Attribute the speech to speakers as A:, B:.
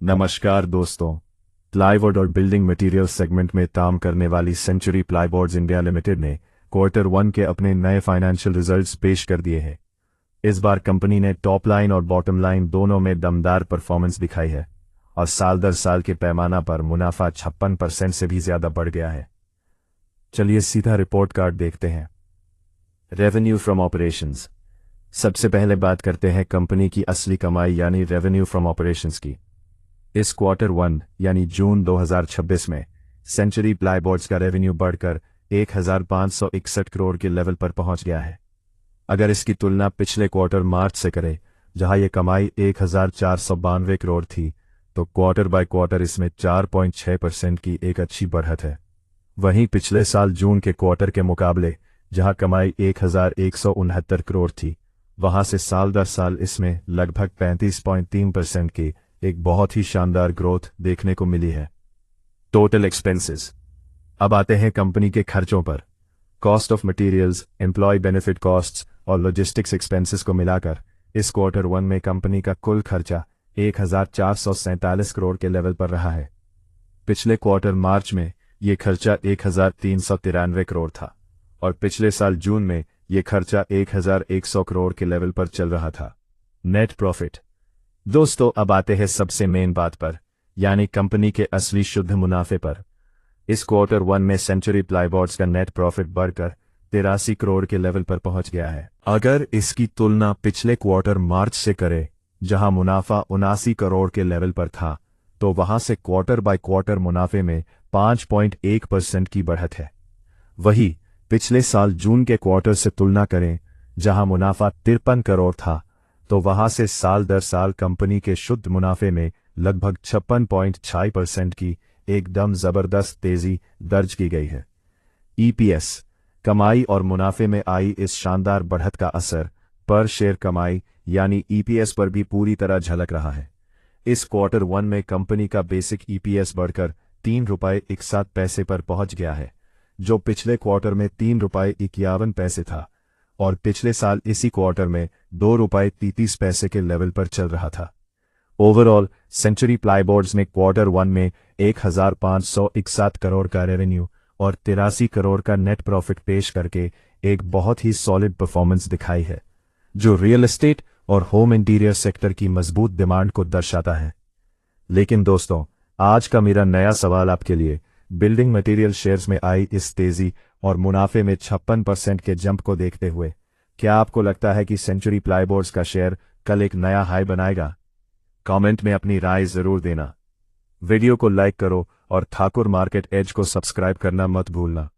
A: नमस्कार दोस्तों। प्लाईवुड और बिल्डिंग मटेरियल सेगमेंट में काम करने वाली सेंचुरी प्लाईबोर्ड्स इंडिया लिमिटेड ने क्वार्टर 1 के अपने नए फाइनेंशियल रिजल्ट्स पेश कर दिए हैं। इस बार कंपनी ने टॉप लाइन और बॉटम लाइन दोनों में दमदार परफॉर्मेंस दिखाई है और साल दर साल के पैमाना पर मुनाफा 56% से भी ज्यादा बढ़ गया है। चलिए सीधा रिपोर्ट कार्ड देखते हैं। Revenue from operations. सबसे पहले बात करते हैं कंपनी की असली कमाई यानी रेवेन्यू फ्रॉम ऑपरेशंस की। इस क्वार्टर 1 यानी जून 2026 में सेंचुरी प्लाईबोर्ड्स का रेवेन्यू बढ़कर 1561 करोड़ के लेवल पर पहुंच गया है। अगर इसकी तुलना पिछले क्वार्टर मार्च से करें जहां यह कमाई 1492 करोड़ थी, तो क्वार्टर बाय क्वार्टर इसमें 4.6% की एक अच्छी बढ़त है। वहीं पिछले साल जून के क्वार्टर के मुकाबले जहां कमाई 1169 करोड़ थी, वहां से साल दर साल इसमें लगभग 35.3% की एक बहुत ही शानदार ग्रोथ देखने को मिली है। Total expenses. अब आते हैं कंपनी के खर्चों पर। Cost of materials, employee benefit costs और लॉजिस्टिक्स एक्सपेंसेस को मिलाकर इस क्वार्टर 1 में कंपनी का कुल खर्चा 1447 करोड़ के लेवल पर रहा है। पिछले क्वार्टर मार्च में ये खर्चा 1393 करोड़ था और पिछले साल जून में ये खर्चा 1100 करोड़ के लेवल पर चल रहा था। Net profit. दोस्तों, अब आते हैं सबसे मेन बात पर, यानी कंपनी के असली शुद्ध मुनाफे पर। इस क्वार्टर 1 में सेंचुरी प्लाईबोर्ड्स का नेट प्रॉफिट बढ़कर 83 करोड़ के लेवल पर पहुंच गया है। अगर इसकी तुलना पिछले क्वार्टर मार्च से करें जहां मुनाफा 79 करोड़ के लेवल पर था, तो वहां से क्वार्टर बाय क्वार्टर मुनाफे में 5.1% की बढ़त है। वही पिछले साल जून के क्वार्टर से तुलना करें जहां मुनाफा 53 करोड़ था, तो वहां से साल दर साल कंपनी के शुद्ध मुनाफे में लगभग 56.6% की एकदम जबरदस्त तेजी दर्ज की गई है। ईपीएस। कमाई और मुनाफे में आई इस शानदार बढ़त का असर पर शेयर कमाई यानी ईपीएस पर भी पूरी तरह झलक रहा है। इस क्वार्टर 1 में कंपनी का बेसिक ईपीएस बढ़कर ₹3.61 पर पहुंच गया है, जो पिछले क्वार्टर में ₹3.51 था और पिछले साल इसी क्वार्टर में ₹2.33 के लेवल पर चल रहा था। ओवरऑल सेंचुरी प्लाईबोर्ड्स ने क्वार्टर 1 में 1561 करोड़ का रेवेन्यू और 83 करोड़ का नेट प्रॉफिट पेश करके एक बहुत ही सॉलिड परफॉर्मेंस दिखाई है, जो रियल एस्टेट और होम इंटीरियर सेक्टर की मजबूत डिमांड को दर्शाता है। लेकिन दोस्तों, आज का मेरा नया सवाल आपके लिए, बिल्डिंग मटेरियल शेयर्स में आई इस तेजी और मुनाफे में 56% के जंप को देखते हुए क्या आपको लगता है कि सेंचुरी प्लाईबोर्ड्स का शेयर कल एक नया हाई बनाएगा? कमेंट में अपनी राय जरूर देना। वीडियो को लाइक करो और ठाकुर मार्केट एज को सब्सक्राइब करना मत भूलना।